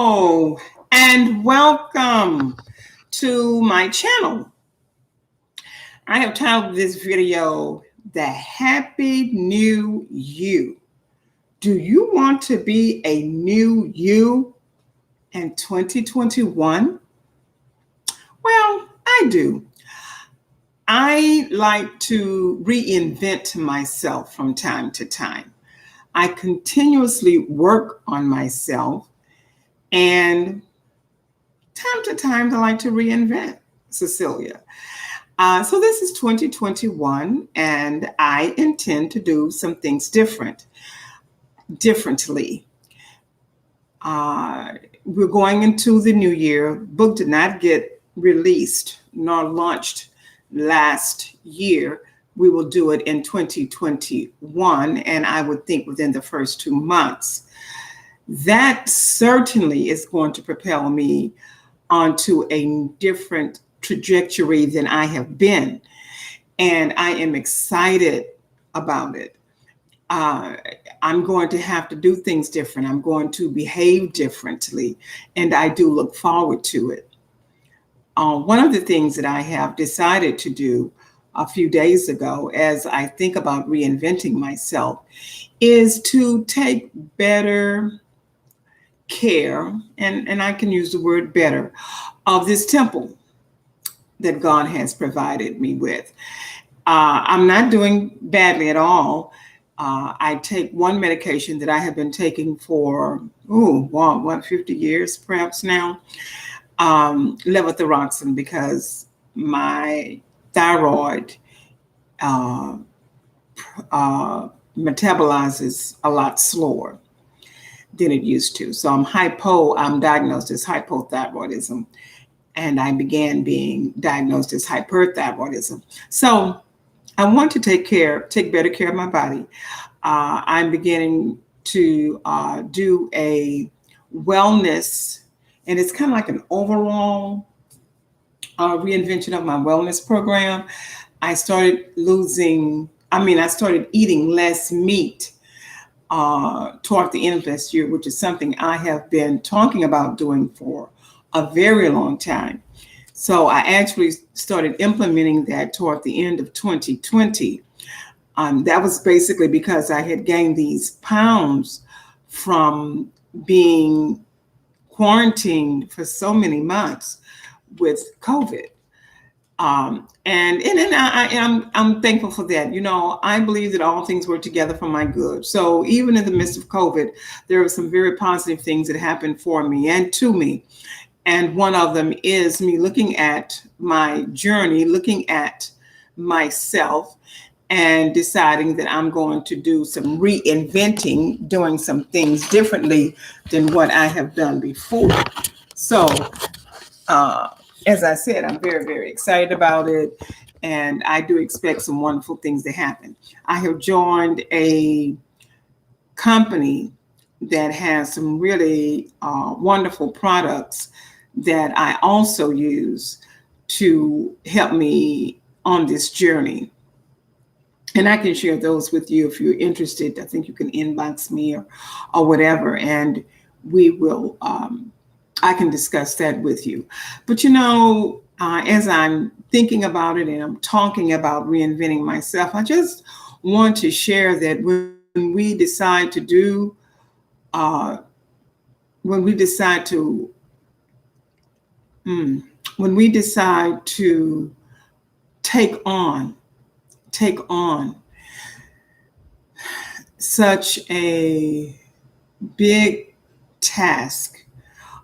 Hello and welcome to my channel. I have titled this video, The Happy New You. Do you want to be a new you in 2021? Well, I do. I like to reinvent myself from time to time. I continuously work on myself, and time to time I like to reinvent, Cecilia. So this is 2021, and I intend to do some things differently. We're going into the new year. Book did not get released nor launched last year. We will do it in 2021, and I would think within the first 2 months. That certainly is going to propel me onto a different trajectory than I have been. And I am excited about it. I'm going to have to do things different. I'm going to behave differently. And I do look forward to it. One of the things that I have decided to do a few days ago, as I think about reinventing myself, is to take better care, and I can use the word better, of this temple that God has provided me with. I'm not doing badly at all. I take one medication that I have been taking for, 50 years perhaps now, levothyroxine, because my thyroid metabolizes a lot slower than it used to. So I'm diagnosed as hypothyroidism, and I began being diagnosed as hyperthyroidism. So I want to take better care of my body. I'm beginning to do a wellness, and it's kind of like an overall reinvention of my wellness program. I started eating less meat toward the end of this year, which is something I have been talking about doing for a very long time. So I actually started implementing that toward the end of 2020. That was basically because I had gained these pounds from being quarantined for so many months with COVID. And I'm thankful for that. You know, I believe that all things work together for my good. So even in the midst of COVID, there were some very positive things that happened for me and to me. And one of them is me looking at my journey, looking at myself, and deciding that I'm going to do some reinventing, doing some things differently than what I have done before. So, as I said, I'm very, very excited about it, and I do expect some wonderful things to happen. I have joined a company that has some really wonderful products that I also use to help me on this journey. And I can share those with you if you're interested. I think you can inbox me or whatever, and we will, I can discuss that with you. But as I'm thinking about it and I'm talking about reinventing myself, I just want to share that when we decide to do, when we decide to take on such a big task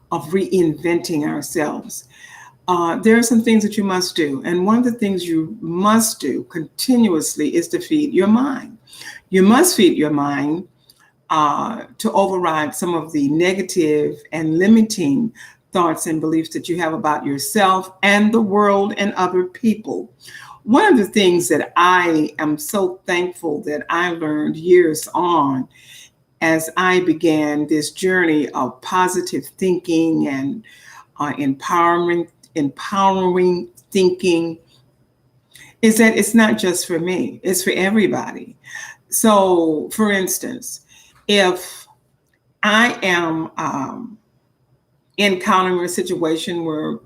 of reinventing ourselves, there are some things that you must do. And one of the things you must do continuously is to feed your mind. You must feed your mind to override some of the negative and limiting thoughts and beliefs that you have about yourself and the world and other people. One of the things that I am so thankful that I learned years on as I began this journey of positive thinking and empowering thinking is that it's not just for me, it's for everybody. So, for instance, if I am encountering a situation where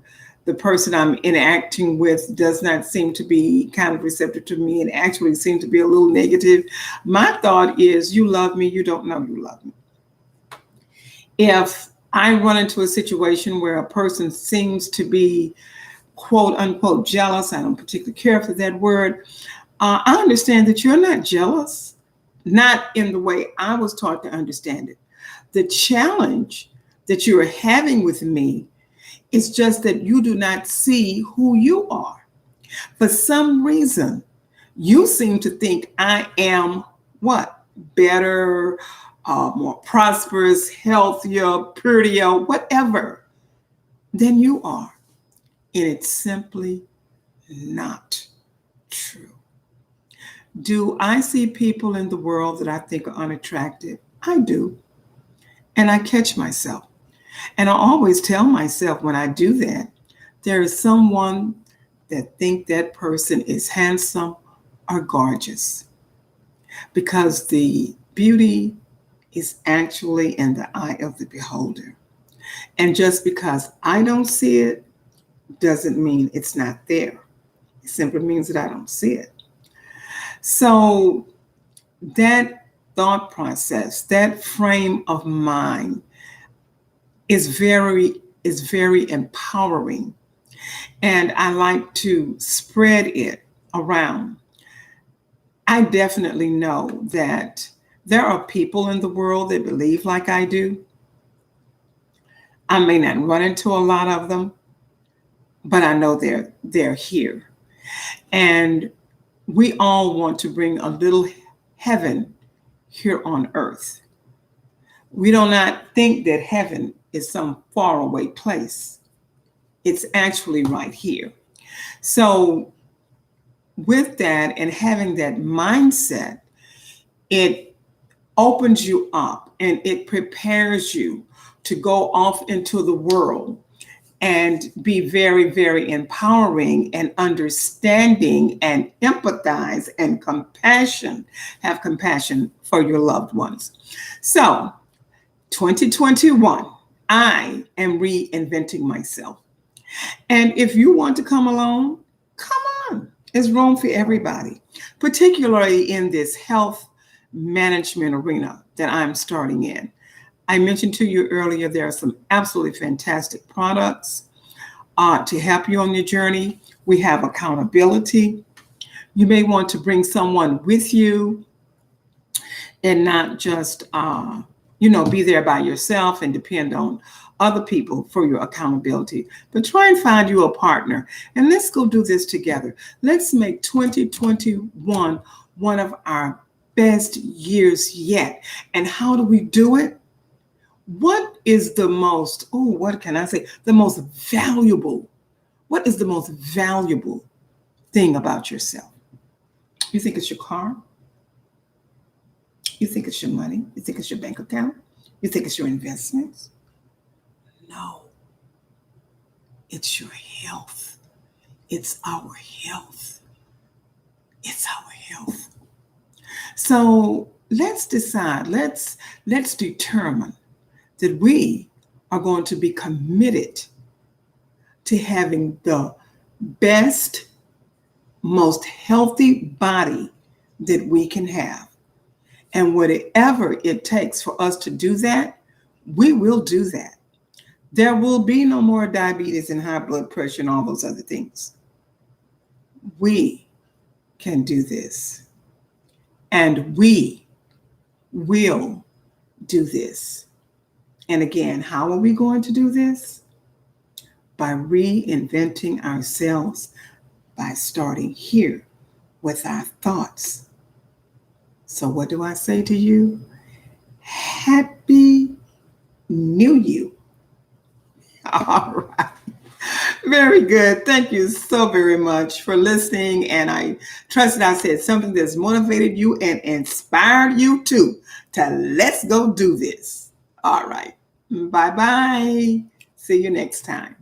the person I'm interacting with does not seem to be kind of receptive to me and actually seem to be a little negative, my thought is, you love me, you don't know you love me. If I run into a situation where a person seems to be quote unquote jealous, I don't particularly care for that word, I understand that you're not jealous, not in the way I was taught to understand it. The challenge that you are having with me is just that you do not see who you are. For some reason, you seem to think I am what? Better, more prosperous, healthier, prettier, whatever than you are. And it's simply not true. Do I see people in the world that I think are unattractive? I do. And I catch myself. And I always tell myself when I do that, there is someone that think that person is handsome or gorgeous, because the beauty is actually in the eye of the beholder. And just because I don't see it doesn't mean it's not there. It simply means that I don't see it. So that thought process, that frame of mind is very empowering. And I like to spread it around. I definitely know that there are people in the world that believe like I do. I may not run into a lot of them, but I know they're here. And we all want to bring a little heaven here on earth. We do not think that heaven is some faraway place. It's actually right here. So with that and having that mindset, it opens you up and it prepares you to go off into the world and be very, very empowering and understanding and empathize and have compassion for your loved ones. So 2021, I am reinventing myself. And if you want to come along, come on. There's room for everybody, particularly in this health management arena that I'm starting in. I mentioned to you earlier, there are some absolutely fantastic products to help you on your journey. We have accountability. You may want to bring someone with you and not just, be there by yourself and depend on other people for your accountability, but try and find you a partner. And let's go do this together. Let's make 2021 one of our best years yet. And how do we do it? What is the most, what is the most valuable thing about yourself? You think it's your car? You think it's your money? You think it's your bank account? You think it's your investments? No. It's your health. It's our health. It's our health. So let's decide, let's determine that we are going to be committed to having the best, most healthy body that we can have. And whatever it takes for us to do that, we will do that. There will be no more diabetes and high blood pressure and all those other things. We can do this. And we will do this. And again, how are we going to do this? By reinventing ourselves, by starting here with our thoughts. So what do I say to you? Happy New You. All right. Very good. Thank you so very much for listening. And I trust that I said something that's motivated you and inspired you to let's go do this. All right. Bye-bye. See you next time.